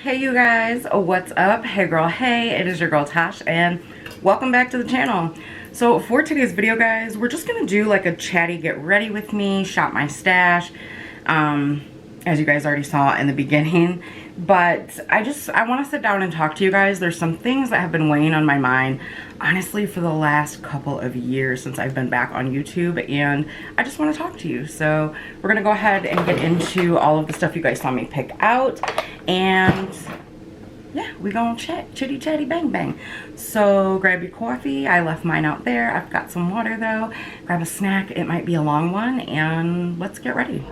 Hey you guys, what's up? Hey girl, hey, it is your girl Tash and welcome back to the channel. So for today's video guys, we're just gonna do like a chatty get ready with me, shop my stash, as you guys already saw in the beginning. But I want to sit down and talk to you guys. There's some things that have been weighing on my mind honestly for the last couple of years since I've been back on YouTube, and I just want to talk to you. So we're gonna go ahead and get into all of the stuff you guys saw me pick out, and yeah, we gonna chat, chitty chatty bang bang. So grab your coffee. I left mine out there. I've got some water though. Grab a snack. It might be a long one, and let's get ready.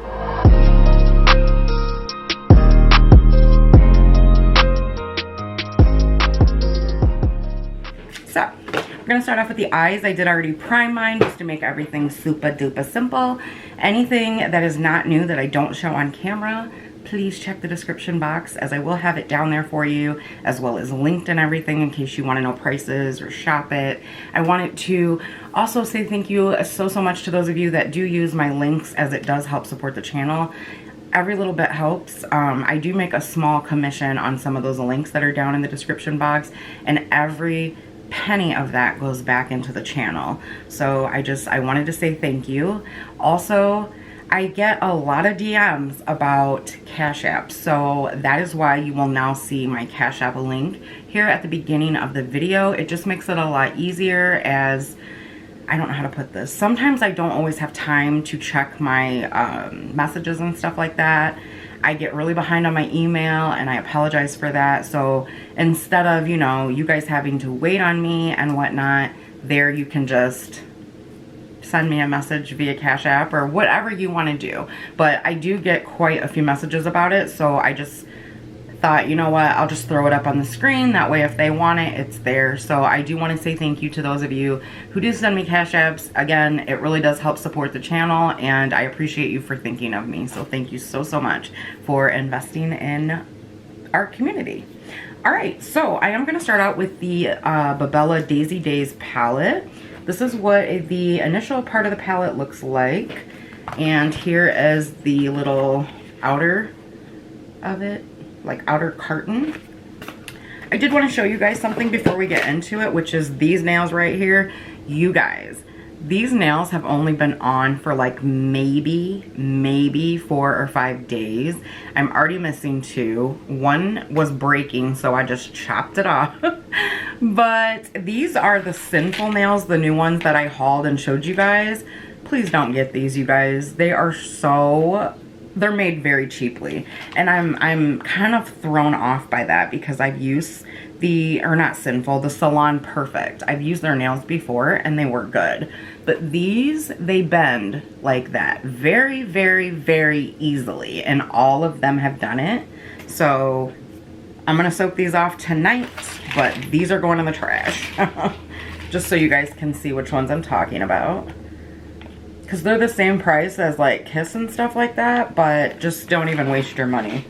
So we're gonna start off with the eyes. I did already prime mine just to make everything super duper simple. Anything that is not new that I don't show on camera, please check the description box, as I will have it down there for you, as well as linked and everything in case you want to know prices or shop it. I wanted to also say thank you so much to those of you that do use my links, as it does help support the channel. Every little bit helps. I do make a small commission on some of those links that are down in the description box, and every penny of that goes back into the channel. So I wanted to say thank you. Also, I get a lot of DMs about Cash App, so that is why you will now see my Cash App link here at the beginning of the video. It just makes it a lot easier, as I don't know how to put this. Sometimes I don't always have time to check my messages and stuff like that. I get really behind on my email, and I apologize for that. So instead of, you know, you guys having to wait on me and whatnot, there you can just send me a message via Cash App or whatever you want to do. But I do get quite a few messages about it, so I just thought, you know what, I'll just throw it up on the screen. That way if they want it, it's there. So I do want to say thank you to those of you who do send me Cash Apps. Again, it really does help support the channel, and I appreciate you for thinking of me. So thank you so much for investing in our community. Alright, so I am going to start out with the Bella Daisy Daze Palette. This is what the initial part of the palette looks like, and here is the little outer of it, like outer carton. I did want to show you guys something before we get into it, which is these nails right here. You guys, these nails have only been on for like maybe 4 or 5 days. I'm already missing 2. One was breaking, so I just chopped it off. But these are the Sinful nails, the new ones that I hauled and showed you guys. Please don't get these, you guys. They are they're made very cheaply, and I'm kind of thrown off by that, because I've used the Salon Perfect. I've used their nails before and they were good, but these, they bend like that very easily, and all of them have done it. So I'm gonna soak these off tonight, but these are going in the trash. Just so you guys can see which ones I'm talking about, because they're the same price as like Kiss and stuff like that, but just don't even waste your money.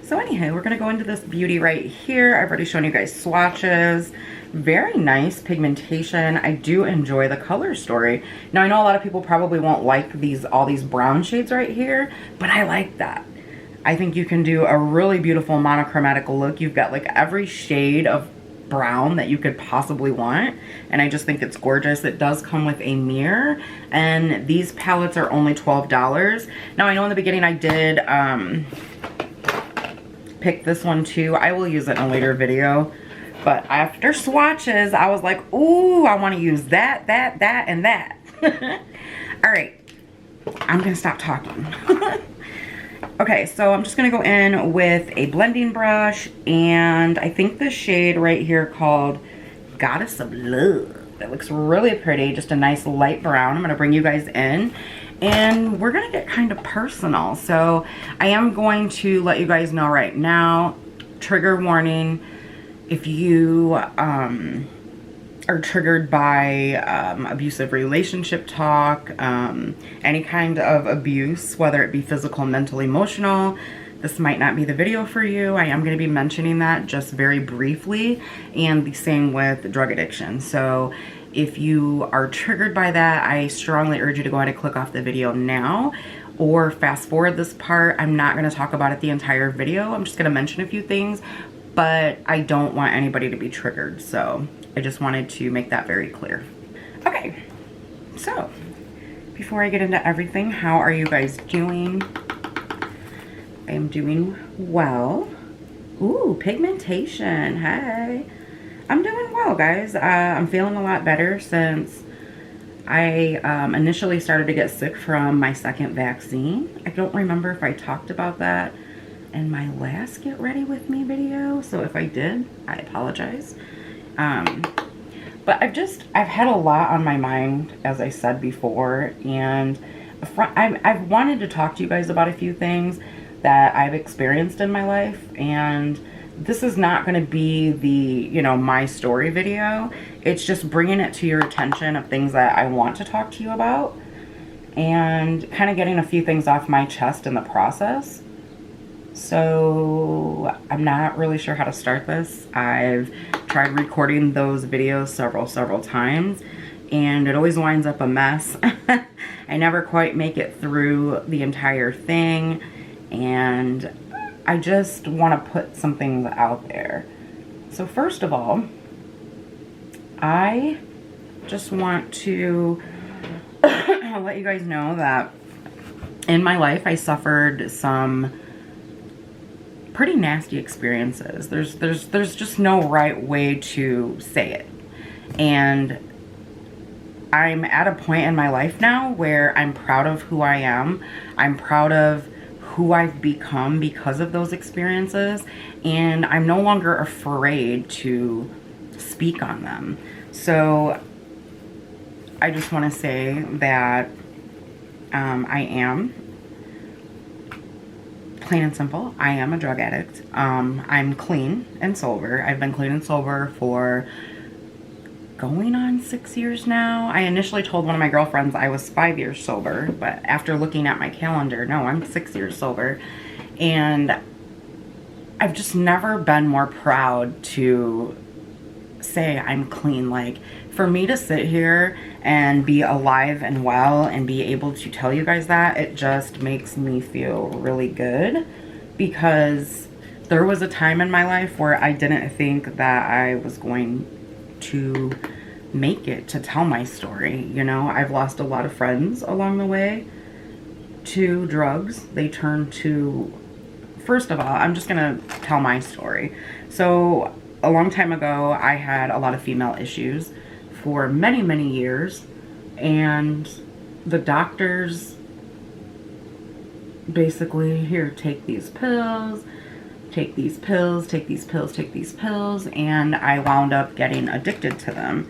So anyhow, we're gonna go into this beauty right here. I've already shown you guys swatches. Very nice pigmentation. I do enjoy the color story. Now I know a lot of people probably won't like all these brown shades right here, but I like that. I think you can do a really beautiful monochromatic look. You've got like every shade of brown that you could possibly want, and I just think it's gorgeous. It does come with a mirror, and these palettes are only $12. Now I know in the beginning I did pick this one too. I will use it in a later video, but after swatches I was like, ooh, I want to use that, and that. All right, I'm gonna stop talking. Okay, so I'm just going to go in with a blending brush, and I think the shade right here called Goddess of Love. It looks really pretty, just a nice light brown. I'm going to bring you guys in, and we're going to get kind of personal. So I am going to let you guys know right now, trigger warning, if you are triggered by abusive relationship talk, any kind of abuse, whether it be physical, mental, emotional, this might not be the video for you. I am going to be mentioning that just very briefly, and the same with drug addiction. So if you are triggered by that, I strongly urge you to go ahead and click off the video now. or fast forward this part. I'm not going to talk about it the entire video. I'm just going to mention a few things, but I don't want anybody to be triggered. So I just wanted to make that very clear. Okay, so before I get into everything, how are you guys doing? I am doing well. Ooh, pigmentation, hey. I'm doing well, guys. I'm feeling a lot better since I initially started to get sick from my second vaccine. I don't remember if I talked about that in my last Get Ready With Me video, so if I did, I apologize. But I've had a lot on my mind, as I said before, and I've wanted to talk to you guys about a few things that I've experienced in my life, and this is not going to be the, you know, my story video. It's just bringing it to your attention of things that I want to talk to you about and kind of getting a few things off my chest in the process. So I'm not really sure how to start this. I've tried recording those videos several times, and it always winds up a mess. I never quite make it through the entire thing, and I just want to put some things out there. So first of all, I just want to let you guys know that in my life I suffered some pretty nasty experiences. There's just no right way to say it. And I'm at a point in my life now where I'm proud of who I am. I'm proud of who I've become because of those experiences, and I'm no longer afraid to speak on them. So I just want to say that I am, plain and simple, I am a drug addict. I'm clean and sober. I've been clean and sober for going on 6 years now. I initially told one of my girlfriends I was 5 years sober, but after looking at my calendar, no, I'm 6 years sober. And I've just never been more proud to say I'm clean. Like, for me to sit here and be alive and well and be able to tell you guys that, it just makes me feel really good, because there was a time in my life where I didn't think that I was going to make it to tell my story. You know, I've lost a lot of friends along the way to drugs. They turned to, first of all, I'm just gonna tell my story. So a long time ago, I had a lot of female issues for many years, and the doctors basically, here, take these pills, take these pills, take these pills, take these pills, and I wound up getting addicted to them.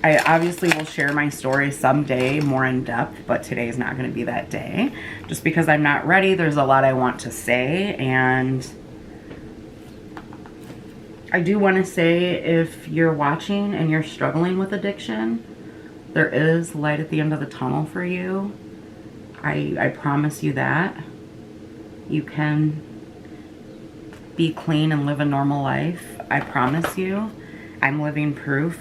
I obviously will share my story someday more in depth, but today is not going to be that day, just because I'm not ready. There's a lot I want to say, and I do want to say, if you're watching and you're struggling with addiction, there is light at the end of the tunnel for you. I promise you that. You can be clean and live a normal life. I promise you. I'm living proof.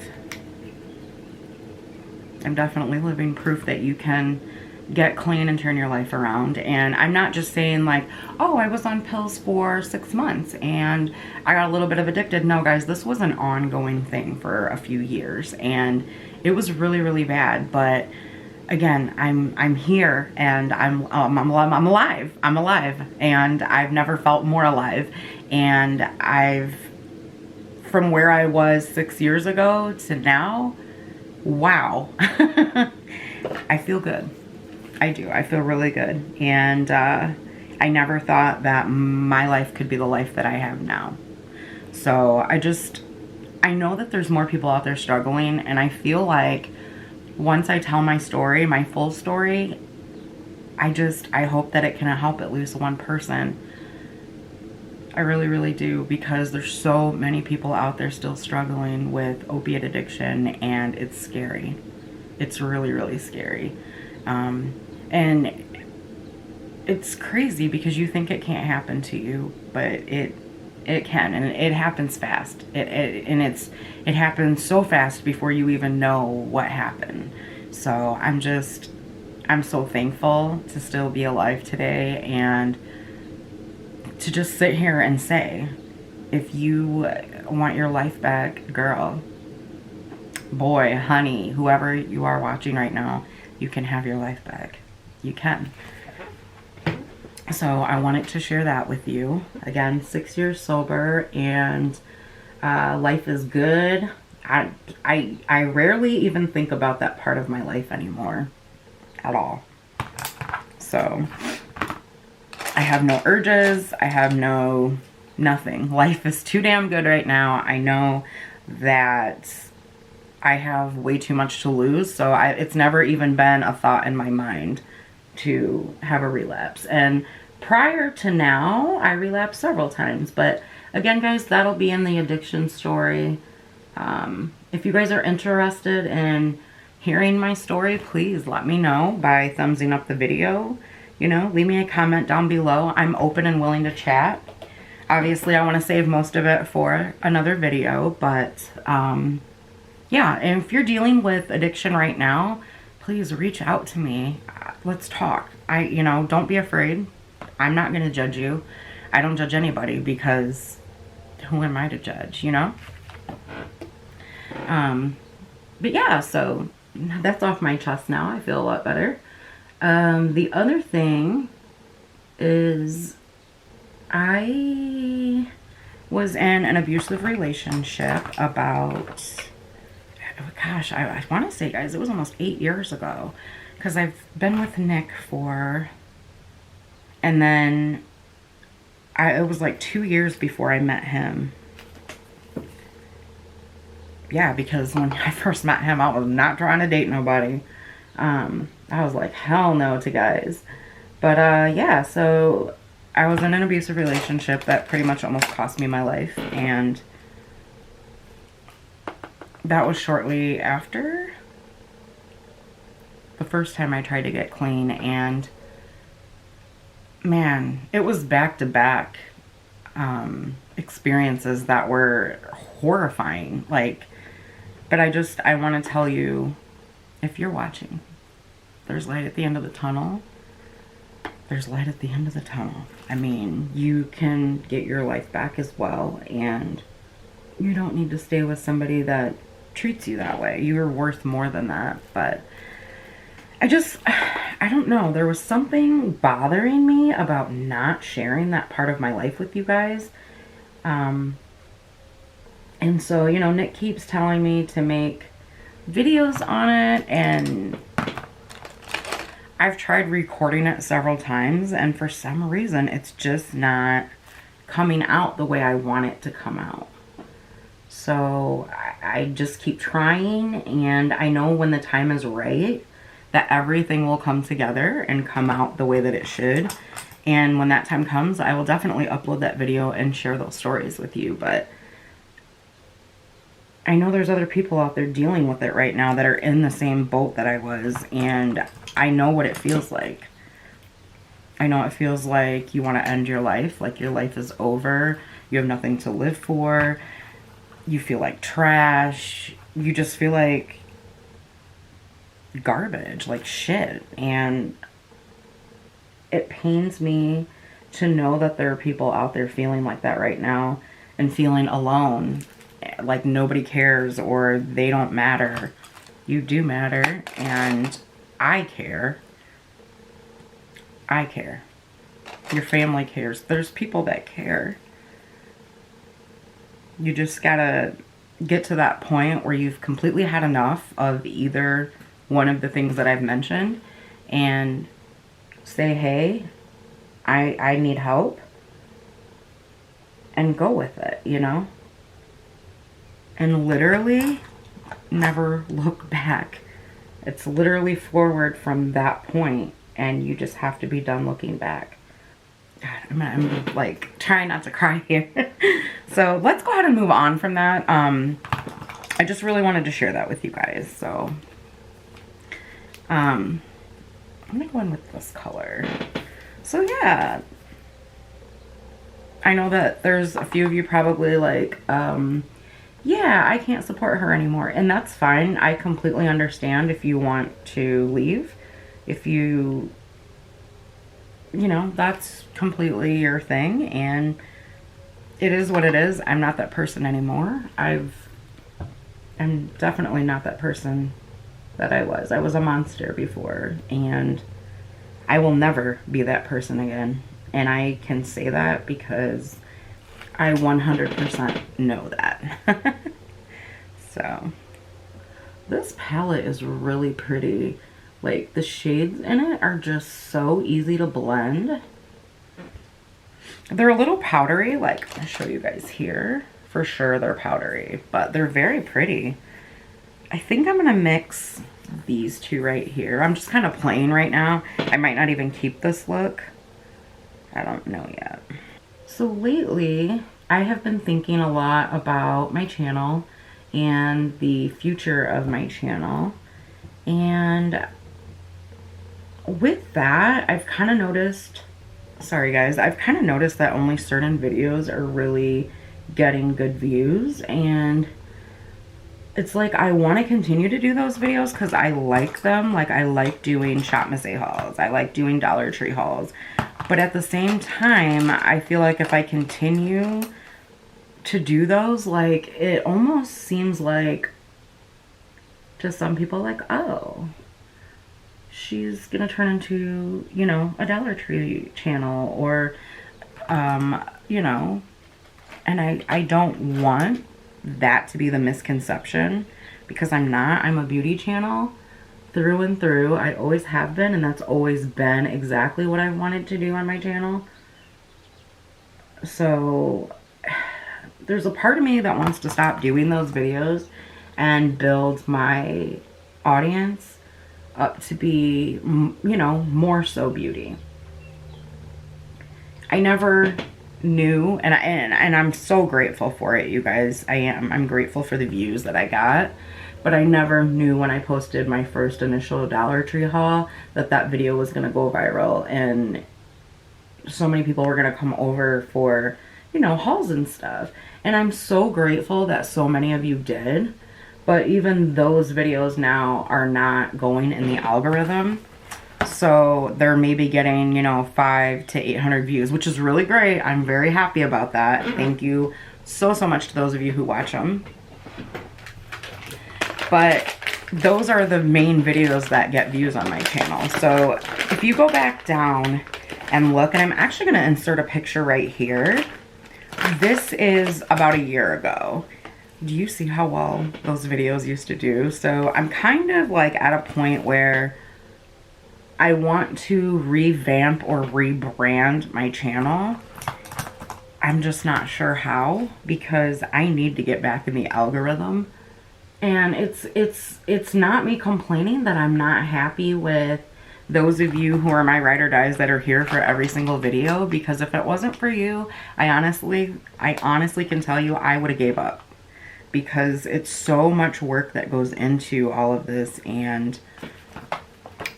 I'm definitely living proof that you can get clean and turn your life around. And I'm not just saying like, oh, I was on pills for 6 months and I got a little bit of addicted. No, guys, this was an ongoing thing for a few years, and it was really bad. But again, I'm here, and I'm alive. I'm alive, and I've never felt more alive. And from where I was 6 years ago to now, wow. I feel good. I do. I feel really good. And I never thought that my life could be the life that I have now. So I know that there's more people out there struggling, and I feel like once I tell my story, my full story, I hope that it can help at least one person. I really do, because there's so many people out there still struggling with opiate addiction, and it's scary. It's really scary. And it's crazy because you think it can't happen to you, but it can, and it happens fast. It happens so fast before you even know what happened. So I'm just I'm so thankful to still be alive today and to just sit here and say, if you want your life back, girl, boy, honey, whoever you are watching right now, you can have your life back. You can. So I wanted to share that with you. Again, 6 years sober, and life is good. I rarely even think about that part of my life anymore at all. So I have no urges. I have nothing. Life is too damn good right now. I know that I have way too much to lose, so it's never even been a thought in my mind to have a relapse. And prior to now, I relapsed several times, but again, guys, that'll be in the addiction story. If you guys are interested in hearing my story, please let me know by thumbsing up the video. You know, leave me a comment down below. I'm open and willing to chat. Obviously, I want to save most of it for another video, but yeah, and if you're dealing with addiction right now, please reach out to me. Let's talk. You know, don't be afraid. I'm not going to judge you. I don't judge anybody, because who am I to judge, you know? But yeah, so that's off my chest now. I feel a lot better. The other thing is I was in an abusive relationship about, gosh, I want to say, guys, it was almost 8 years ago, because I've been with Nick for, and then it was like 2 years before I met him. Yeah, because when I first met him, I was not trying to date nobody. I was like, hell no to guys. But yeah, so I was in an abusive relationship that pretty much almost cost me my life, and that was shortly after the first time I tried to get clean. And man, it was back-to-back experiences that were horrifying. Like, but I want to tell you, if you're watching, there's light at the end of the tunnel. There's light at the end of the tunnel. I mean, you can get your life back as well, and you don't need to stay with somebody that treats you that way. You're worth more than that. But I don't know. There was something bothering me about not sharing that part of my life with you guys. And so, you know, Nick keeps telling me to make videos on it, and I've tried recording it several times, and for some reason it's just not coming out the way I want it to come out. So I just keep trying, and I know when the time is right that everything will come together and come out the way that it should. And when that time comes, I will definitely upload that video and share those stories with you. But I know there's other people out there dealing with it right now that are in the same boat that I was, and I know what it feels like. I know it feels like you want to end your life, like your life is over, you have nothing to live for, you feel like trash, you just feel like garbage, like shit. And it pains me to know that there are people out there feeling like that right now, and feeling alone, like nobody cares or they don't matter. You do matter, and I care. I care. Your family cares. There's people that care. You just gotta get to that point where you've completely had enough of either one of the things that I've mentioned, and say, hey, I need help, and go with it, you know? And literally never look back. It's literally forward from that point, and you just have to be done looking back. God, I'm like trying not to cry here. So let's go ahead and move on from that. I just really wanted to share that with you guys. So I'm gonna go in with this color. So yeah, I know that there's a few of you probably like, yeah, I can't support her anymore, and that's fine. I completely understand if you want to leave. If you know, that's completely your thing, and it is what it is. I'm not that person anymore. I'm definitely not that person that I was. I was a monster before, and I will never be that person again. And I can say that because I 100% know that. So, this palette is really pretty. Like, the shades in it are just so easy to blend. They're a little powdery, like, I'll show you guys here. For sure they're powdery, but they're very pretty. I think I'm gonna mix these two right here. I'm just kind of playing right now. I might not even keep this look. I don't know yet. So lately, I have been thinking a lot about my channel and the future of my channel. And with that, I've kind of noticed, sorry guys, I've kind of noticed that only certain videos are really getting good views, and it's like I want to continue to do those videos because I like them. Like, I like doing Shop Miss A hauls. I like doing Dollar Tree hauls. But at the same time, I feel like if I continue to do those, like, it almost seems like to some people, like, oh, she's gonna turn into, you know, a Dollar Tree channel, or, you know, and I don't want that to be the misconception, because I'm not. I'm a beauty channel through and through. I always have been, and that's always been exactly what I wanted to do on my channel. So there's a part of me that wants to stop doing those videos and build my audience up to be, you know, more so beauty. I never knew, and I'm so grateful for it, you guys. I'm grateful for the views that I got, but I never knew when I posted my first initial Dollar Tree haul that that video was gonna go viral, and so many people were gonna come over for, you know, hauls and stuff. And I'm so grateful that so many of you did. But even those videos now are not going in the algorithm. So they're maybe getting, you know, 500 to 800 views, which is really great. I'm very happy about that. Thank you so much to those of you who watch them. But those are the main videos that get views on my channel. So if you go back down and look, and I'm actually going to insert a picture right here. This is about a year ago. Do you see how well those videos used to do? So I'm kind of like at a point where I want to revamp or rebrand my channel. I'm just not sure how, because I need to get back in the algorithm. And it's not me complaining that I'm not happy with those of you who are my ride or dies that are here for every single video, because if it wasn't for you, I honestly can tell you I would have gave up, because it's so much work that goes into all of this. And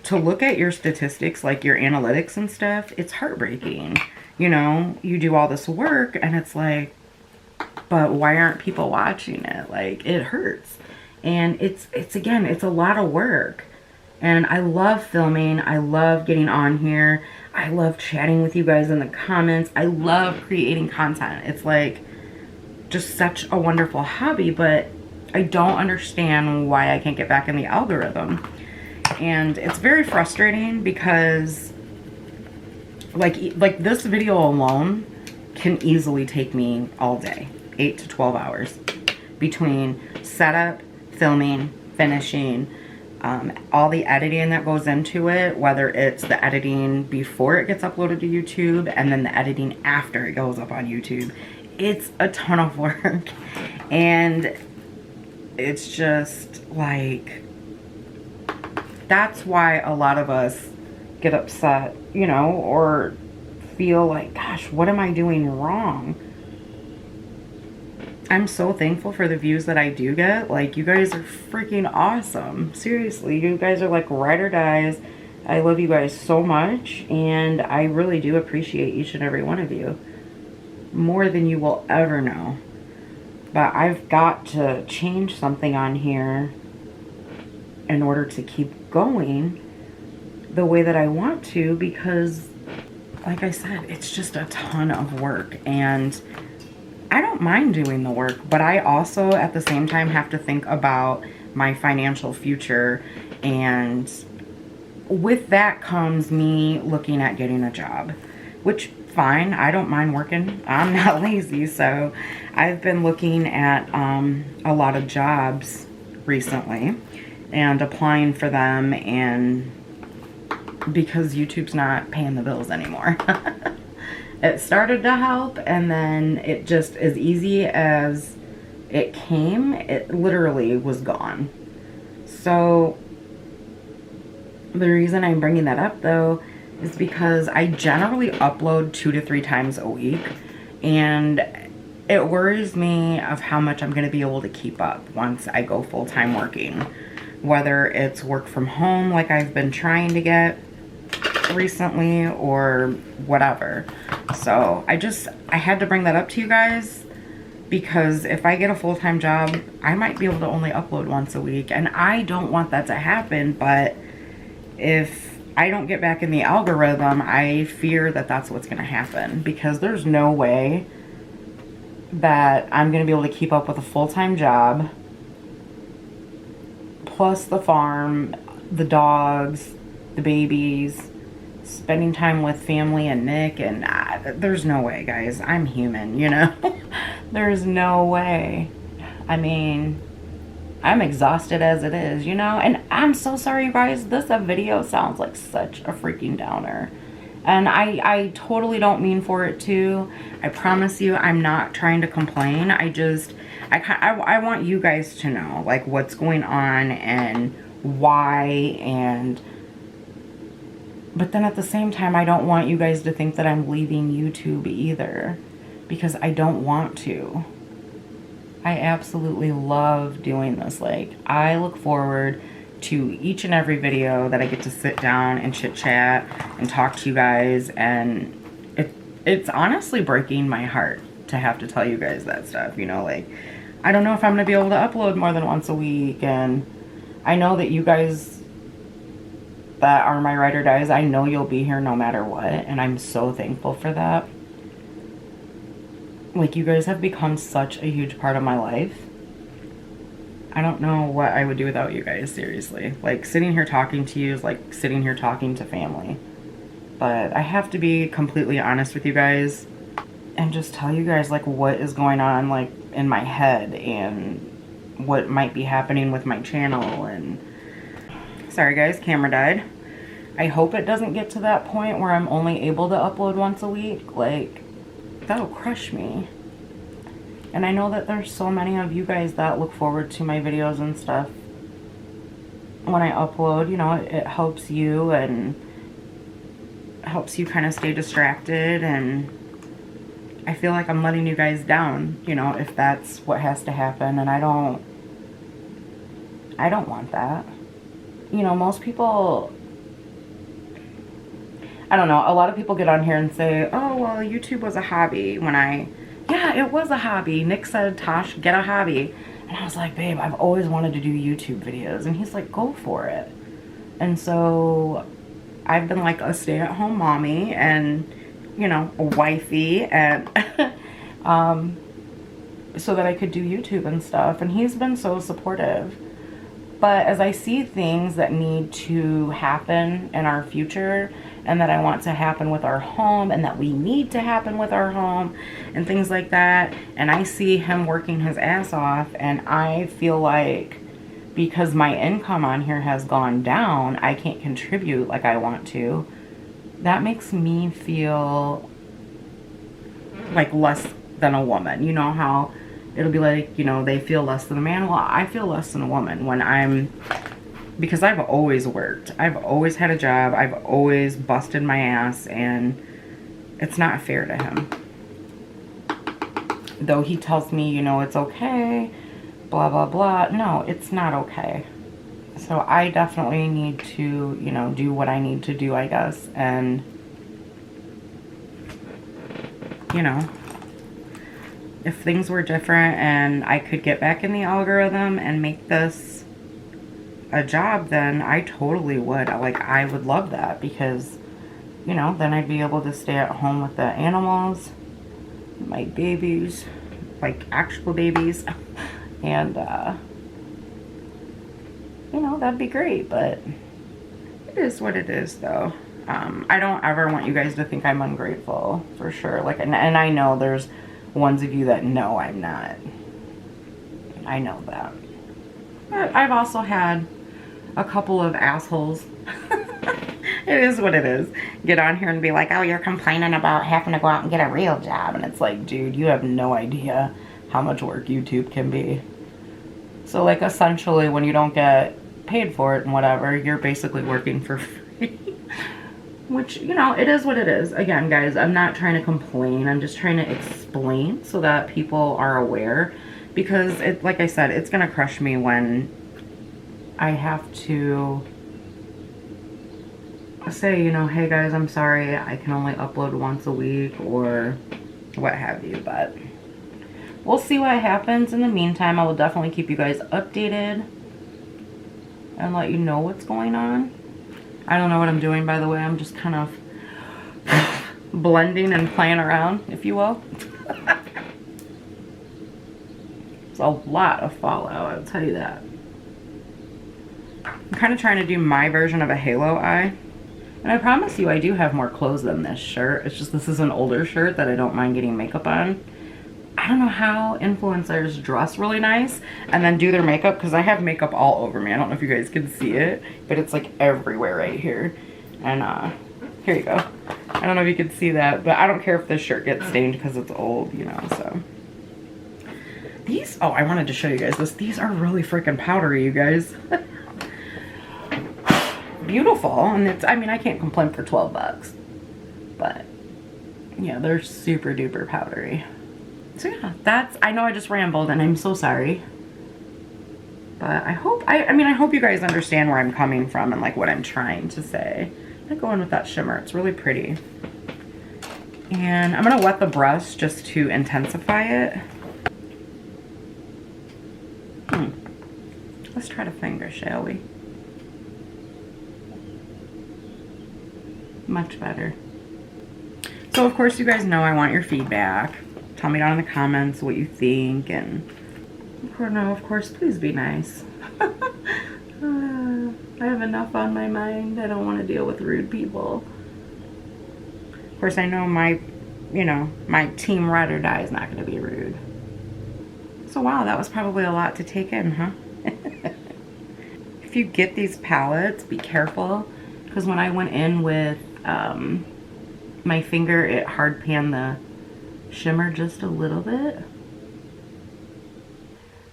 to look at your statistics, like your analytics and stuff, it's heartbreaking. You know, you do all this work and it's like, but why aren't people watching it? Like, it hurts. And it's again, it's a lot of work. And I love filming. I love getting on here. I love chatting with you guys in the comments. I love creating content. It's like just such a wonderful hobby, but I don't understand why I can't get back in the algorithm. And it's very frustrating because like this video alone can easily take me all day, 8 to 12 hours between setup, filming, finishing, all the editing that goes into it, whether it's the editing before it gets uploaded to YouTube and then the editing after it goes up on YouTube. It's a ton of work, and it's just like, that's why a lot of us get upset, you know, or feel like, gosh, what am I doing wrong? I'm so thankful for the views that I do get. Like, you guys are freaking awesome. Seriously, you guys are like ride or dies. I love you guys so much, and I really do appreciate each and every one of you. More than you will ever know. But I've got to change something on here in order to keep going. the way that I want to, because like I said, it's just a ton of work, and I don't mind doing the work, but I also at the same time have to think about my financial future, and with that comes me looking at getting a job, which fine, I don't mind working. I'm not lazy, so I've been looking at a lot of jobs recently and applying for them, and because YouTube's not paying the bills anymore. It started to help, and then it just, as easy as it came, it literally was gone. So the reason I'm bringing that up though is because I generally upload 2 to 3 times a week, and it worries me of how much I'm going to be able to keep up once I go full-time working, whether it's work from home like I've been trying to get recently or whatever. So I had to bring that up to you guys, because if I get a full-time job, I might be able to only upload once a week, and I don't want that to happen. But if I don't get back in the algorithm, I fear that that's what's going to happen, because there's no way that I'm going to be able to keep up with a full-time job, plus the farm, the dogs, the babies, spending time with family and Nick, and there's no way, guys. I'm human, you know? There's no way. I mean, I'm exhausted as it is, you know? And I'm so sorry, you guys. This video sounds like such a freaking downer. And I totally don't mean for it to. I promise you, I'm not trying to complain. I want you guys to know, like, what's going on and why, and but then at the same time, I don't want you guys to think that I'm leaving YouTube either, because I don't want to. I absolutely love doing this. Like, I look forward to each and every video that I get to sit down and chit chat and talk to you guys, and it's honestly breaking my heart to have to tell you guys that stuff, you know? Like, I don't know if I'm gonna be able to upload more than once a week, and I know that you guys that are my ride or dies, I know you'll be here no matter what, and I'm so thankful for that. Like, you guys have become such a huge part of my life. I don't know what I would do without you guys, seriously. Like, sitting here talking to you is like sitting here talking to family. But I have to be completely honest with you guys and just tell you guys, like, what is going on, like, in my head, and what might be happening with my channel. And sorry guys, camera died. I hope it doesn't get to that point where I'm only able to upload once a week. Like, that'll crush me. And I know that there's so many of you guys that look forward to my videos and stuff when I upload. You know, it helps you, and helps you kind of stay distracted, and I feel like I'm letting you guys down, you know, if that's what has to happen, and I don't want that. You know, most people, I don't know, a lot of people get on here and say, oh, well, YouTube was a hobby. Yeah, it was a hobby. Nick said, Tosh, get a hobby. And I was like, babe, I've always wanted to do YouTube videos. And he's like, go for it. And so I've been like a stay-at-home mommy, and, you know, a wifey, and so that I could do YouTube and stuff. And he's been so supportive. But as I see things that need to happen in our future, and that I want to happen with our home, and that we need to happen with our home, and things like that, and I see him working his ass off, and I feel like because my income on here has gone down, I can't contribute like I want to. That makes me feel like less than a woman. You know how it'll be like, you know, they feel less than a man? Well, I feel less than a woman when because I've always worked. I've always had a job. I've always busted my ass, and it's not fair to him. Though he tells me, you know, it's okay, blah, blah, blah. No, it's not okay. So I definitely need to, you know, do what I need to do, I guess. And, you know, if things were different and I could get back in the algorithm and make this a job, then I totally would. Like, I would love that because, you know, then I'd be able to stay at home with the animals, my babies, like actual babies, and, you know, that'd be great, but it is what it is, though. I don't ever want you guys to think I'm ungrateful, for sure. Like, and I know there's ones of you that know I'm not. I know that. But I've also had a couple of assholes. It is what it is. Get on here and be like, oh, you're complaining about having to go out and get a real job. And it's like, dude, you have no idea how much work YouTube can be. So, like, essentially, when you don't get paid for it and whatever, you're basically working for free. Which, you know, it is what it is. Again, guys, I'm not trying to complain. I'm just trying to explain so that people are aware. Because, it, like I said, it's going to crush me when I have to say, you know, hey, guys, I'm sorry. I can only upload once a week or what have you. But we'll see what happens. In the meantime, I will definitely keep you guys updated and let you know what's going on. I don't know what I'm doing, by the way. I'm just kind of blending and playing around, if you will. It's a lot of fallout, I'll tell you that. I'm kind of trying to do my version of a halo eye. And I promise you, I do have more clothes than this shirt. It's just this is an older shirt that I don't mind getting makeup on. I don't know how influencers dress really nice and then do their makeup, because I have makeup all over me. I don't know if you guys can see it, but it's like everywhere right here. And here you go. I don't know if you can see that, but I don't care if this shirt gets stained because it's old, you know, so. These, oh, I wanted to show you guys this. These are really freaking powdery, you guys. Beautiful. And it's, I mean, I can't complain for 12 bucks. But, yeah, they're super duper powdery. So yeah, that's, I know I just rambled and I'm so sorry. But I hope, I mean, I hope you guys understand where I'm coming from and like what I'm trying to say. I'm going with that shimmer, it's really pretty. And I'm gonna wet the brush just to intensify it. Let's try to finger, shall we? Much better. So of course you guys know I want your feedback. Tell me down in the comments what you think, and of course, please be nice. I have enough on my mind. I don't want to deal with rude people. Of course, I know my, you know, my team ride or die is not going to be rude. So wow, that was probably a lot to take in, huh? If you get these palettes, be careful, because when I went in with my finger, it hard panned the shimmer just a little bit.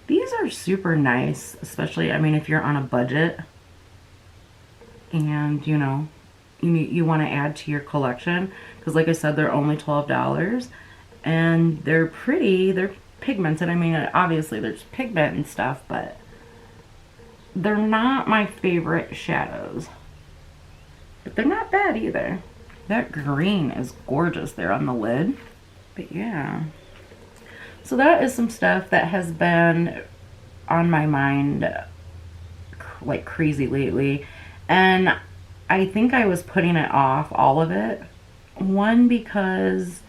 These are super nice, especially, I mean, if you're on a budget and, you know, you want to add to your collection, because like I said, they're only $12 and they're pretty, they're pigmented. I mean, obviously there's pigment and stuff, but they're not my favorite shadows, but they're not bad either. That green is gorgeous there on the lid. But yeah, so that is some stuff that has been on my mind like crazy lately. And I think I was putting it off, all of it. One, because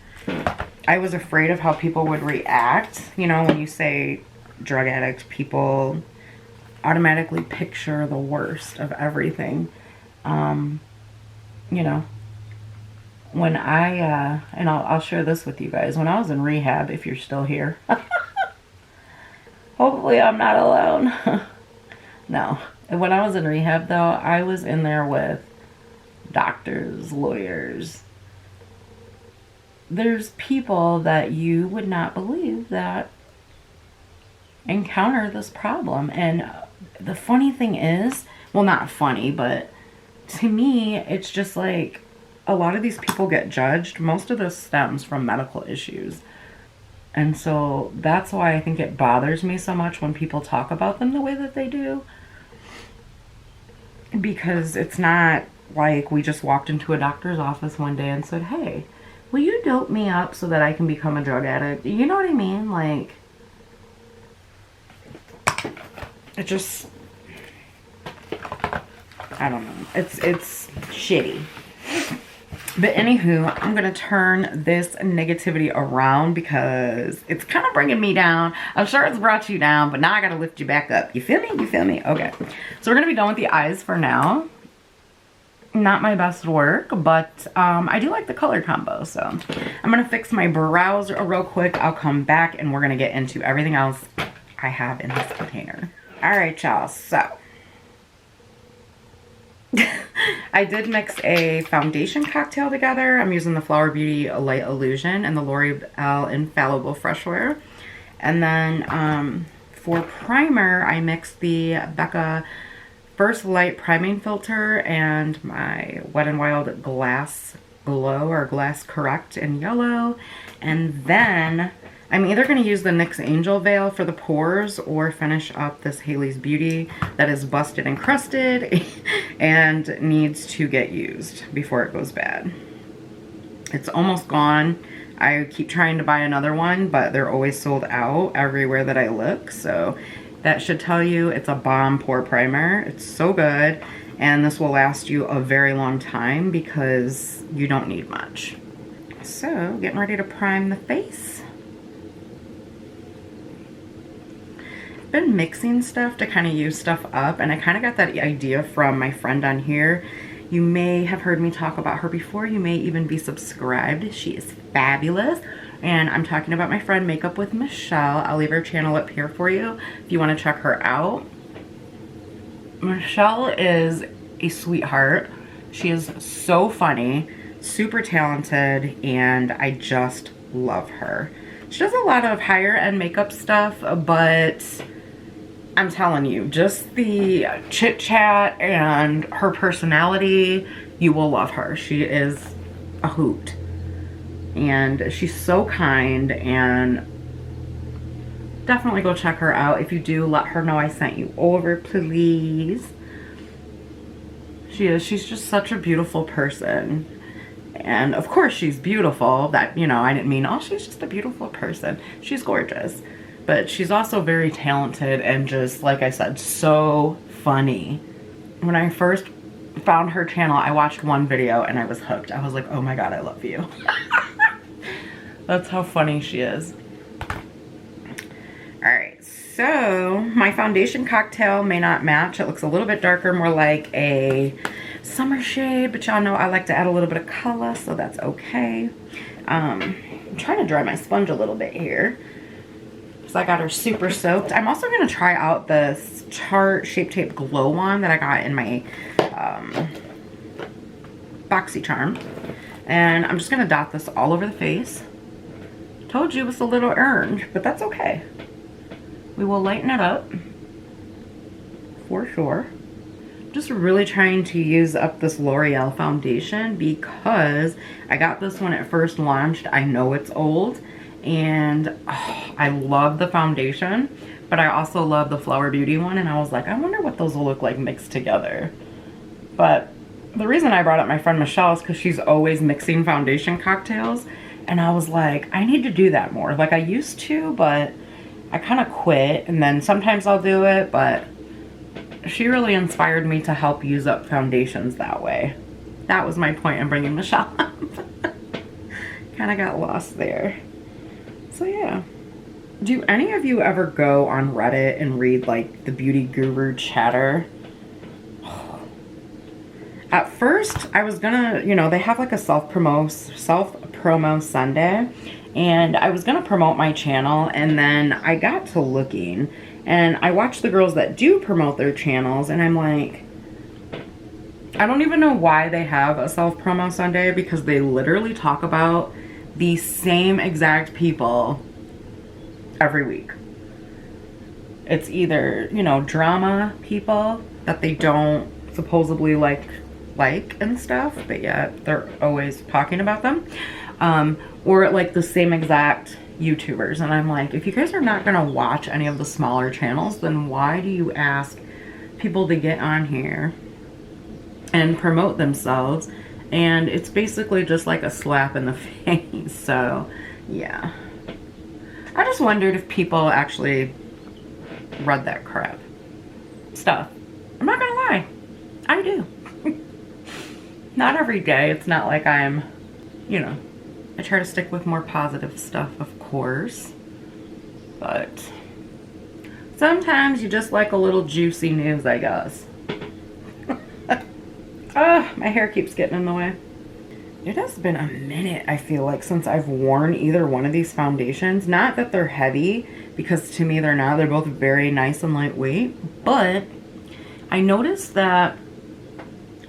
I was afraid of how people would react. You know, when you say drug addict, people automatically picture the worst of everything. You know, when I, and I'll share this with you guys. When I was in rehab, if you're still here, hopefully I'm not alone. No. When I was in rehab, though, I was in there with doctors, lawyers. There's people that you would not believe that encounter this problem. And the funny thing is, well, not funny, but to me, it's just like, a lot of these people get judged. Most of this stems from medical issues. And so that's why I think it bothers me so much when people talk about them the way that they do. Because it's not like we just walked into a doctor's office one day and said, hey, will you dope me up so that I can become a drug addict? You know what I mean? Like, it just, I don't know. It's shitty. But anywho, I'm going to turn this negativity around because it's kind of bringing me down. I'm sure it's brought you down, but now I got to lift you back up. You feel me? You feel me? Okay. So we're going to be done with the eyes for now. Not my best work, but I do like the color combo. So I'm going to fix my brows real quick. I'll come back and we're going to get into everything else I have in this container. All right, y'all. So I did mix a foundation cocktail together. I'm using the Flower Beauty Light Illusion and the L'Oreal Infallible Fresh Wear. And then for primer, I mixed the Becca First Light Priming Filter and my Wet n Wild Glass Glow or Glass Correct in yellow. And then I'm either going to use the NYX Angel Veil for the pores or finish up this Hailey's Beauty that is busted and crusted and needs to get used before it goes bad. It's almost gone. I keep trying to buy another one, but they're always sold out everywhere that I look. So that should tell you it's a bomb pore primer. It's so good. And this will last you a very long time because you don't need much. So getting ready to prime the face. Been mixing stuff to kind of use stuff up, and I kind of got that idea from my friend on here. You may have heard me talk about her before. You may even be subscribed. She is fabulous, and I'm talking about my friend Makeup with Michelle. I'll leave her channel up here for you if you want to check her out. Michelle is a sweetheart. She is so funny, super talented, and I just love her. She does a lot of higher end makeup stuff, but I'm telling you, just the chit chat and her personality, you will love her. She is a hoot. And she's so kind, and definitely go check her out. If you do, let her know I sent you over, please. She's just such a beautiful person. And of course she's beautiful. That, you know, I didn't mean, oh, she's just a beautiful person. She's gorgeous. But she's also very talented and just, like I said, so funny. When I first found her channel, I watched one video and I was hooked. I was like, oh my God, I love you. That's how funny she is. All right, so my foundation cocktail may not match. It looks a little bit darker, more like a summer shade, but y'all know I like to add a little bit of color, so that's okay. I'm trying to dry my sponge a little bit here. So I got her super soaked. I'm also going to try out this Tarte Shape Tape Glow Wand that I got in my BoxyCharm. And I'm just going to dot this all over the face. Told you it was a little earned, but that's okay. We will lighten it up for sure. Just really trying to use up this L'Oreal foundation because I got this when it first launched. I know it's old, and oh, I love the foundation, but I also love the Flower Beauty one, and I was like, I wonder what those will look like mixed together. But the reason I brought up my friend Michelle is because she's always mixing foundation cocktails, and I was like, I need to do that more. Like I used to, but I kind of quit, and then sometimes I'll do it, but she really inspired me to help use up foundations that way. That was my point in bringing Michelle up. Kind of got lost there. So yeah. Do any of you ever go on Reddit and read like the beauty guru chatter? At first, I was gonna, you know, they have like a self-promo Sunday, and I was gonna promote my channel, and then I got to looking, and I watched the girls that do promote their channels, and I'm like, I don't even know why they have a self-promo Sunday, because they literally talk about the same exact people every week. It's either, you know, drama people that they don't supposedly like and stuff, but yet they're always talking about them, or like the same exact YouTubers. And I'm like, if you guys are not gonna watch any of the smaller channels, then why do you ask people to get on here and promote themselves? And it's basically just like a slap in the face. So yeah, I just wondered if people actually read that crap stuff. I'm not gonna lie, I do. Not every day. It's not like I'm, you know, I try to stick with more positive stuff, of course. But sometimes you just like a little juicy news, I guess. Ah, my hair keeps getting in the way. It has been a minute, I feel like, since I've worn either one of these foundations. Not that they're heavy, because to me they're not. They're both very nice and lightweight. But I noticed that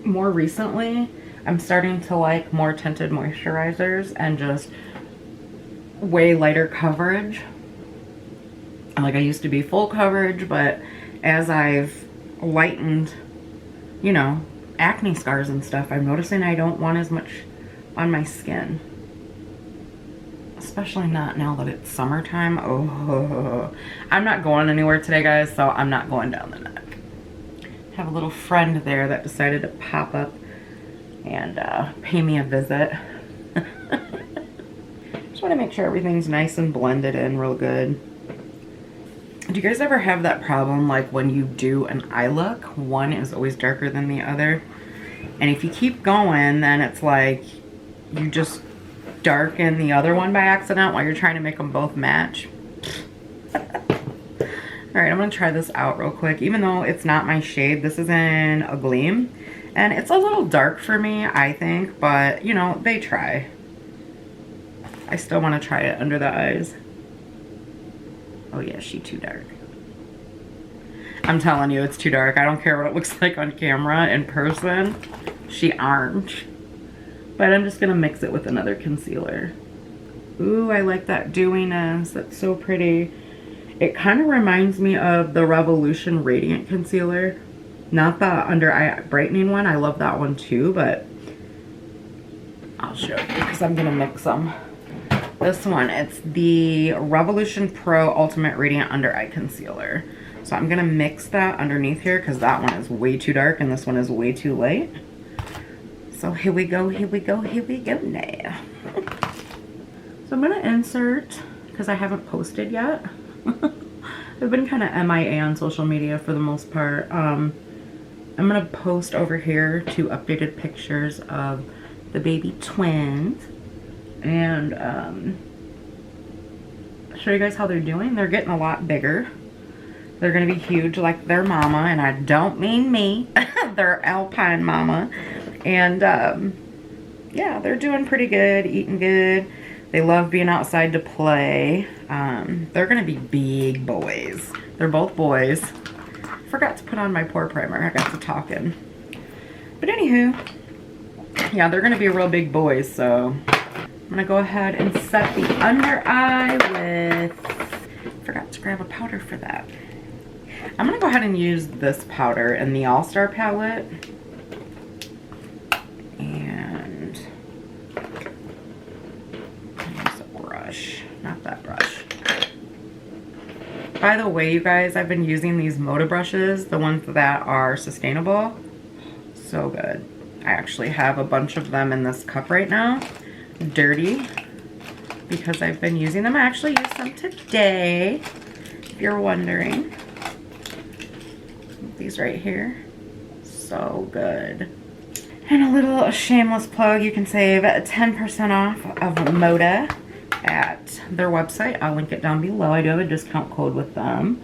more recently, I'm starting to like more tinted moisturizers and just way lighter coverage. Like, I used to be full coverage, but as I've lightened, you know, acne scars and stuff, I'm noticing I don't want as much on my skin. Especially not now that it's summertime. Oh, I'm not going anywhere today, guys, so I'm not going down the neck. Have a little friend there that decided to pop up and pay me a visit. Just want to make sure everything's nice and blended in real good. Do you guys ever have that problem, like when you do an eye look, one is always darker than the other? And if you keep going, then it's like you just darken the other one by accident while you're trying to make them both match. Alright, I'm going to try this out real quick. Even though it's not my shade, this is in a Gleam. And it's a little dark for me, I think, but, you know, they try. I still want to try it under the eyes. Oh yeah, she too dark. I'm telling you, it's too dark. I don't care what it looks like on camera. In person, she orange. But I'm just going to mix it with another concealer. Ooh, I like that dewiness. That's so pretty. It kind of reminds me of the Revolution Radiant Concealer. Not the under eye brightening one. I love that one too, but I'll show you because I'm going to mix them. This one, it's the Revolution Pro Ultimate Radiant Under Eye Concealer. So I'm going to mix that underneath here because that one is way too dark and this one is way too light. So here we go, here we go, here we go now. So I'm going to insert, because I haven't posted yet. I've been kind of MIA on social media for the most part. I'm going to post over here 2 updated pictures of the baby twins. And show you guys how they're doing. They're getting a lot bigger. They're going to be huge like their mama, and I don't mean me. Their Alpine mama. And yeah, they're doing pretty good, eating good. They love being outside to play. They're going to be big boys. They're both boys. Forgot to put on my pore primer. I got to talking. But anywho, yeah, they're going to be real big boys, so I'm going to go ahead and set the under eye with, forgot to grab a powder for that. I'm going to go ahead and use this powder in the All-Star palette. And use a brush, not that brush. By the way, you guys, I've been using these Moda brushes, the ones that are sustainable. So good. I actually have a bunch of them in this cup right now. Dirty because I've been using them. I actually used some today, if you're wondering. These right here, so good. And a little shameless plug, you can save 10% off of Moda at their website. I'll link it down below. I do have a discount code with them.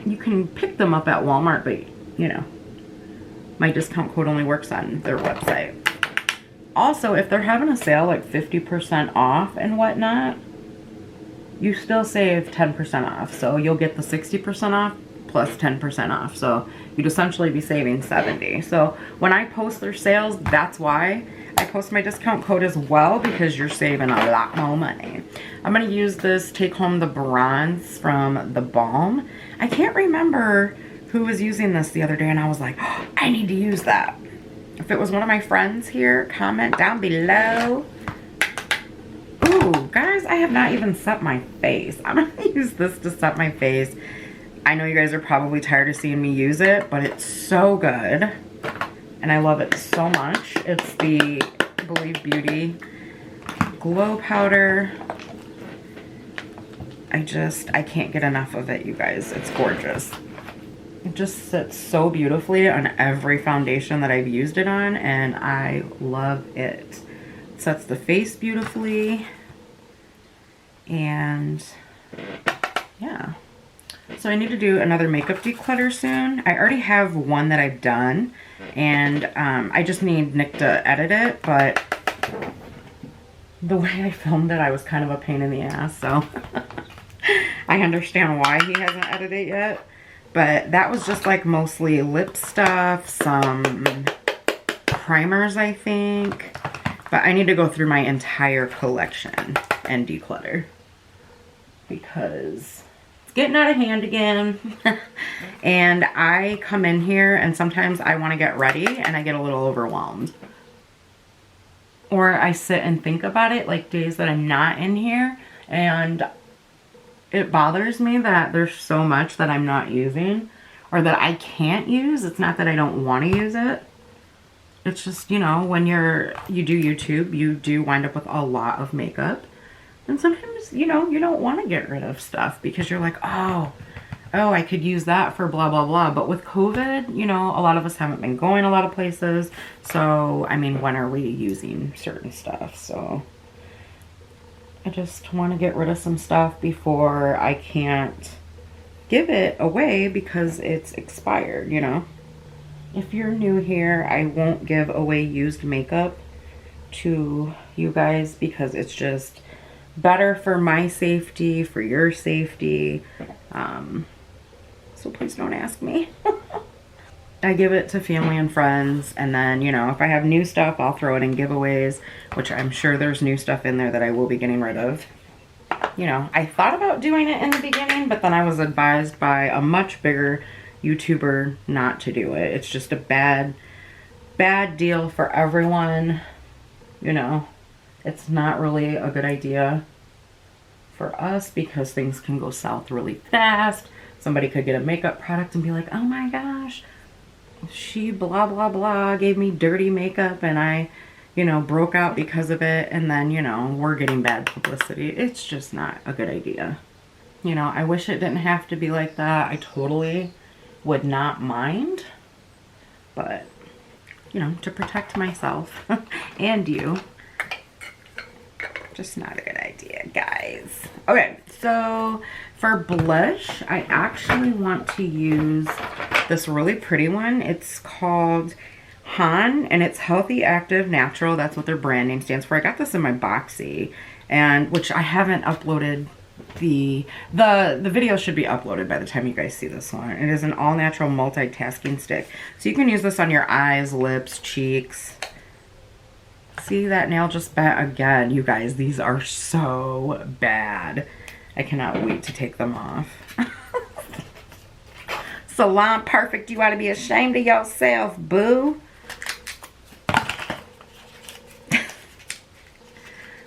You can pick them up at Walmart, but you know, my discount code only works on their website. Also, if they're having a sale like 50% off and whatnot, you still save 10% off. So you'll get the 60% off plus 10% off. So you'd essentially be saving 70%. So when I post their sales, that's why I post my discount code as well, because you're saving a lot more money. I'm going to use this Take Home the Bronze from the Balm. I can't remember who was using this the other day and I was like, oh, I need to use that. If it was one of my friends here, comment down below. Ooh, guys, I have not even set my face. I'm going to use this to set my face. I know you guys are probably tired of seeing me use it, but it's so good. And I love it so much. It's the Believe Beauty Glow Powder. I can't get enough of it, you guys. It's gorgeous. It just sits so beautifully on every foundation that I've used it on, and I love it. It sets the face beautifully, and yeah. So I need to do another makeup declutter soon. I already have one that I've done, and I just need Nick to edit it, but the way I filmed it, I was kind of a pain in the ass, so I understand why he hasn't edited it yet. But that was just like mostly lip stuff, some primers, I think. But I need to go through my entire collection and declutter, because it's getting out of hand again. And I come in here and sometimes I want to get ready and I get a little overwhelmed. Or I sit and think about it, like days that I'm not in here, and it bothers me that there's so much that I'm not using or that I can't use. It's not that I don't want to use it. It's just, you know, when you do YouTube, you do wind up with a lot of makeup. And sometimes, you know, you don't want to get rid of stuff because you're like, oh, I could use that for blah, blah, blah. But with COVID, you know, a lot of us haven't been going a lot of places. So, I mean, when are we using certain stuff? So I just want to get rid of some stuff before I can't give it away because it's expired, you know. If you're new here, I won't give away used makeup to you guys because it's just better for my safety, for your safety. So please don't ask me. I give it to family and friends, and then, you know, if I have new stuff, I'll throw it in giveaways, which I'm sure there's new stuff in there that I will be getting rid of. You know, I thought about doing it in the beginning, but then I was advised by a much bigger YouTuber not to do it. It's just a bad deal for everyone. You know, it's not really a good idea for us because things can go south really fast. Somebody could get a makeup product and be like, oh my gosh, she blah blah blah gave me dirty makeup and I, you know, broke out because of it, and then, you know, we're getting bad publicity. It's just not a good idea. You know, I wish it didn't have to be like that. I totally would not mind, but, you know, to protect myself and you, just not a good idea, guys. Okay, so for blush, I actually want to use this really pretty one. It's called Han, and it's Healthy, Active, Natural. That's what their brand name stands for. I got this in my boxy, and which I haven't uploaded. The video should be uploaded by the time you guys see this one. It is an all-natural multitasking stick. So you can use this on your eyes, lips, cheeks. See that nail just bent again. You guys, these are so bad. I cannot wait to take them off. Salon Perfect, you ought to be ashamed of yourself, boo.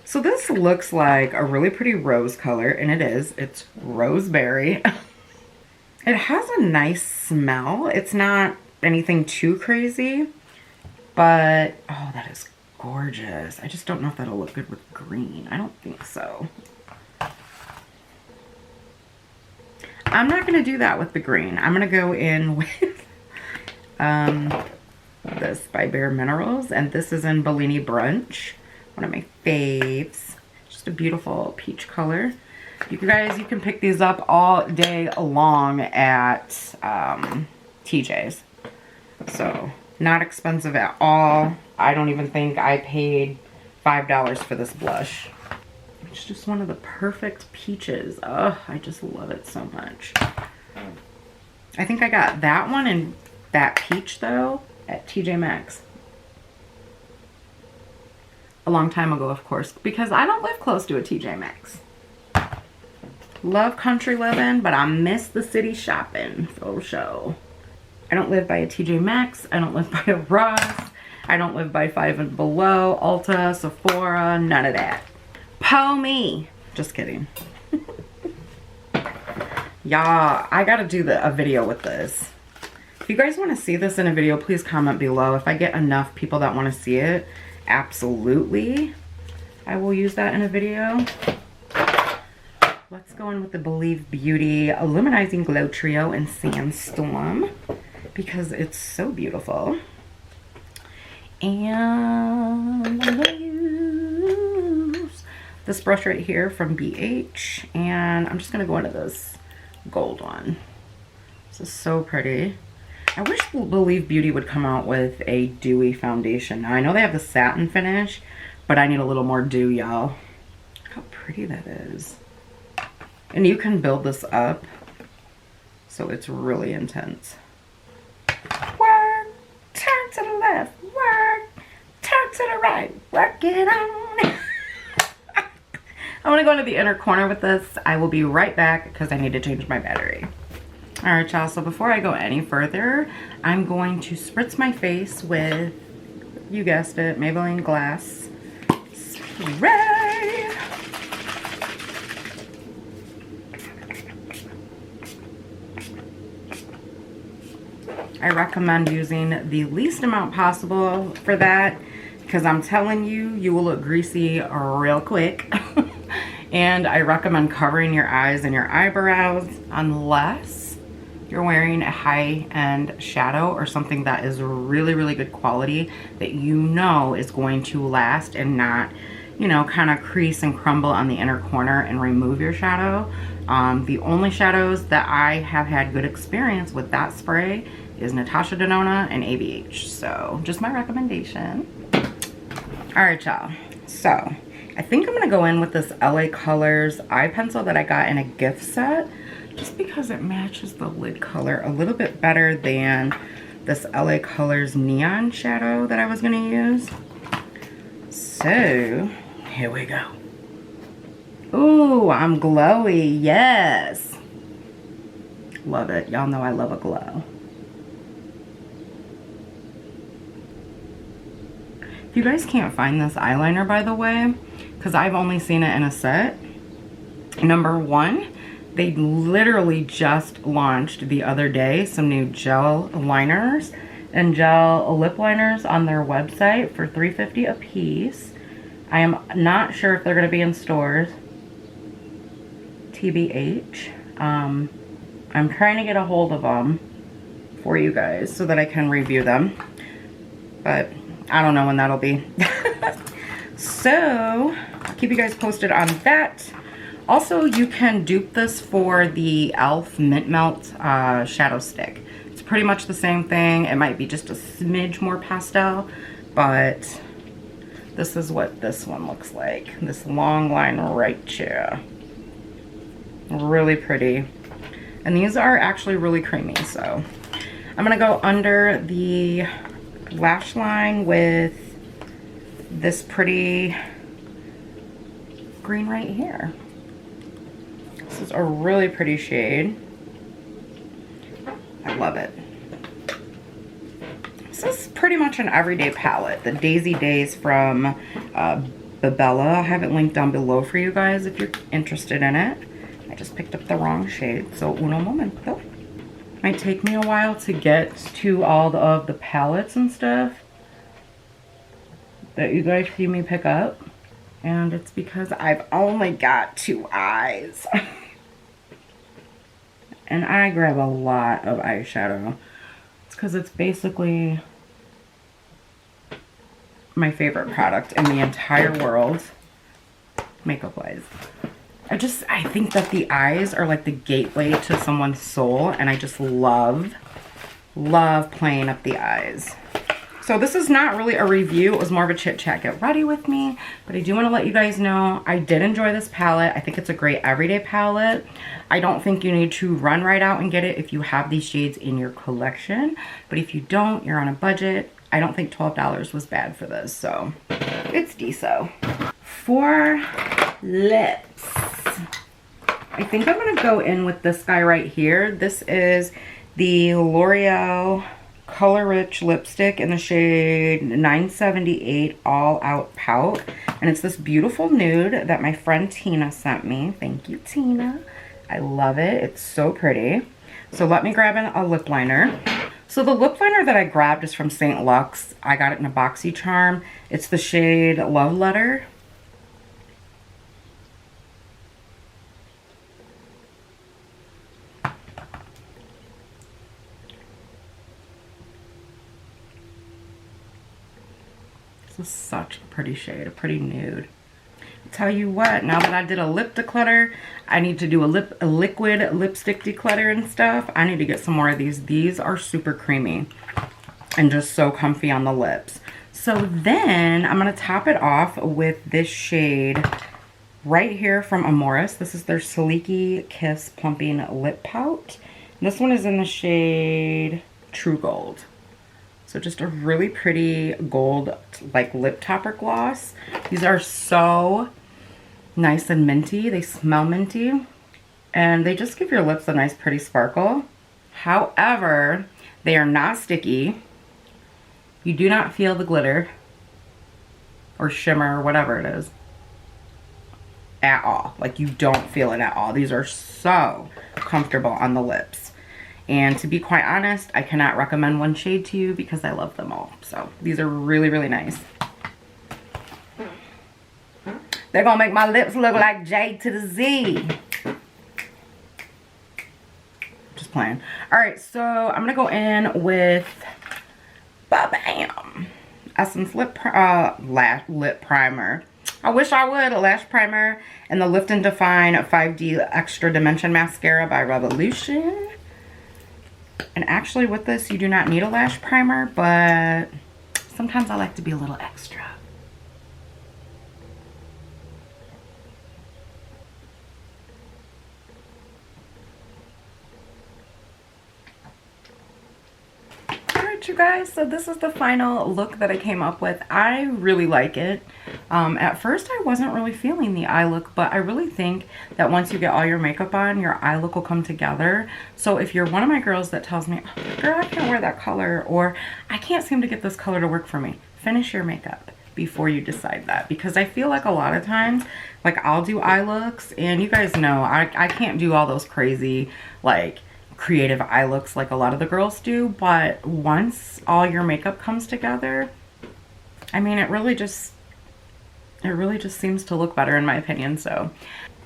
So this looks like a really pretty rose color, and it is. It's roseberry. It has a nice smell. It's not anything too crazy, but oh, that is gorgeous. I just don't know if that'll look good with green. I don't think so. I'm not going to do that with the green. I'm going to go in with this by Bare Minerals, and this is in Bellini Brunch. One of my faves. Just a beautiful peach color. You guys, you can pick these up all day long at TJ's. So, not expensive at all. I don't even think I paid $5 for this blush. It's just one of the perfect peaches. Oh, I just love it so much. I think I got that one and that peach, though, at TJ Maxx. A long time ago, of course, because I don't live close to a TJ Maxx. Love country living, but I miss the city shopping for sure. I don't live by a TJ Maxx. I don't live by a Ross. I don't live by Five and Below, Ulta, Sephora, none of that. Po me. Just kidding. Y'all, I gotta do a video with this. If you guys want to see this in a video, please comment below. If I get enough people that want to see it, absolutely, I will use that in a video. let's go in with the Believe Beauty Illuminizing Glow Trio in Sandstorm because it's so beautiful. And I'm gonna use this brush right here from BH, and I'm just gonna go into this gold one. This is so pretty. I wish Believe Beauty would come out with a dewy foundation. Now I know they have the satin finish, but I need a little more dew, y'all. Look how pretty that is. And you can build this up so it's really intense. Work, turn to the left, work, turn to the right, work it on. I'm gonna go into the inner corner with this. I will be right back because I need to change my battery. All right, y'all, so before I go any further, I'm going to spritz my face with, you guessed it, Maybelline Glass Spray. I recommend using the least amount possible for that because I'm telling you, you will look greasy real quick. And I recommend covering your eyes and your eyebrows unless you're wearing a high-end shadow or something that is really, really good quality that you know is going to last and not, you know, kind of crease and crumble on the inner corner and remove your shadow. The only shadows that I have had good experience with that spray is Natasha Denona and ABH. So just my recommendation. All right, y'all. So I think I'm gonna go in with this LA Colors eye pencil that I got in a gift set just because it matches the lid color a little bit better than this LA Colors neon shadow that I was gonna use. So here we go. Ooh, I'm glowy, yes. Love it, y'all know I love a glow. If you guys can't find this eyeliner, by the way, because I've only seen it in a set, number one, they literally just launched the other day some new gel liners and gel lip liners on their website for $3.50 a piece. I am not sure if they're going to be in stores. TBH. I'm trying to get a hold of them for you guys so that I can review them. But I don't know when that'll be. So I'll keep you guys posted on that. Also, you can dupe this for the e.l.f. Mint Melt shadow stick. It's pretty much the same thing. It might be just a smidge more pastel, but this is what this one looks like. This long line right here. Really pretty. And these are actually really creamy, so I'm gonna go under the lash line with this pretty green right here. This is a really pretty shade. I love it. This is pretty much an everyday palette. The Daisy Daze from Bella. I have it linked down below for you guys if you're interested in it. I just picked up the wrong shade, so uno momento. It might take me a while to get to all of the palettes and stuff that you guys see me pick up. And it's because I've only got 2 eyes. And I grab a lot of eyeshadow. It's because it's basically my favorite product in the entire world, makeup-wise. I think that the eyes are like the gateway to someone's soul, and I just love playing up the eyes. So this is not really a review, it was more of a chit chat, get ready with me, but I do want to let you guys know I did enjoy this palette. I think it's a great everyday palette. I don't think you need to run right out and get it if you have these shades in your collection, but if you don't, you're on a budget. I don't think $12 was bad for this, so it's decent. For lips, I think I'm gonna go in with this guy right here. This is the L'Oreal Color Rich lipstick in the shade 978 All Out Pout, and it's this beautiful nude that my friend Tina sent me. Thank you, Tina. I love it. It's so pretty. So let me grab a lip liner. So the lip liner that I grabbed is from St. Luxe. I got it in a boxy charm. It's the shade Love Letter. This is such a pretty shade, a pretty nude. Tell you what, now that I did a lip declutter, I need to do a liquid lipstick declutter and stuff. I need to get some more of these. These are super creamy and just so comfy on the lips. So then I'm going to top it off with this shade right here from Amoris. This is their Sleeky Kiss Plumping Lip Pout. This one is in the shade True Gold. So just a really pretty gold, like, lip topper gloss. These are so nice and minty. They smell minty. And they just give your lips a nice, pretty sparkle. However, they are not sticky. You do not feel the glitter or shimmer or whatever it is at all. Like, you don't feel it at all. These are so comfortable on the lips. And to be quite honest, I cannot recommend one shade to you because I love them all. So these are really, really nice. They're gonna make my lips look like J to the Z. Just playing. All right, so I'm gonna go in with Bam Essence lip primer. I wish I would, a lash primer, and the Lift and Define 5D Extra Dimension Mascara by Revolution. And actually with this, you do not need a lash primer, but sometimes I like to be a little extra. Alright, you guys, so this is the final look that I came up with. I really like it. At first I wasn't really feeling the eye look, but I really think that once you get all your makeup on, your eye look will come together. So if you're one of my girls that tells me, oh, girl, I can't wear that color, or I can't seem to get this color to work for me, finish your makeup before you decide that. Because I feel like a lot of times, like, I'll do eye looks, and you guys know I can't do all those crazy, like, creative eye looks like a lot of the girls do, but once all your makeup comes together, I mean, it really just seems to look better in my opinion. So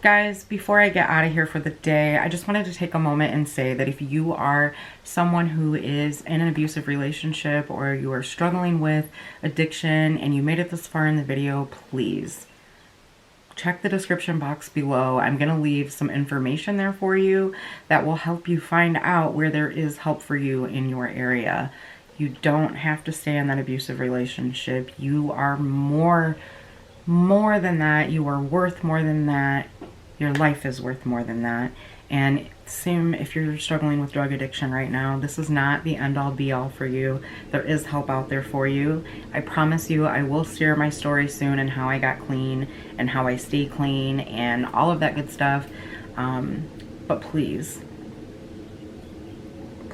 guys, before I get out of here for the day, I just wanted to take a moment and say that if you are someone who is in an abusive relationship, or you are struggling with addiction and you made it this far in the video, please check the description box below. I'm going to leave some information there for you that will help you find out where there is help for you in your area. You don't have to stay in that abusive relationship. You are more than that. You are worth more than that. Your life is worth more than that. And same if you're struggling with drug addiction right now, this is not the end all be all for you. There is help out there for you. I promise you, I will share my story soon and how I got clean and how I stay clean and all of that good stuff. But please,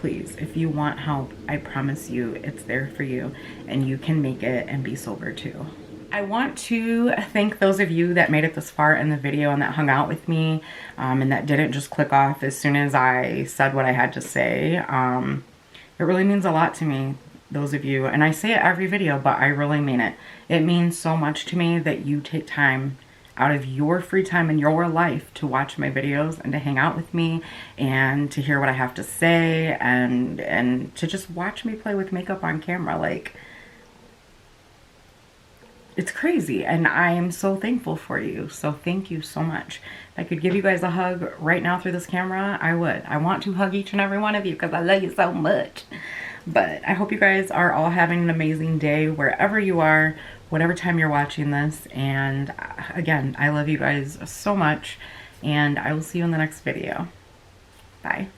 if you want help, I promise you it's there for you and you can make it and be sober too. I want to thank those of you that made it this far in the video and that hung out with me, and that didn't just click off as soon as I said what I had to say. It really means a lot to me, those of you, and I say it every video, but I really mean it. It means so much to me that you take time out of your free time in your life to watch my videos and to hang out with me and to hear what I have to say and to just watch me play with makeup on camera. Like, it's crazy, and I am so thankful for you. So thank you so much. If I could give you guys a hug right now through this camera, I would. I want to hug each and every one of you because I love you so much. But I hope you guys are all having an amazing day wherever you are, whatever time you're watching this. And again, I love you guys so much, and I will see you in the next video. Bye.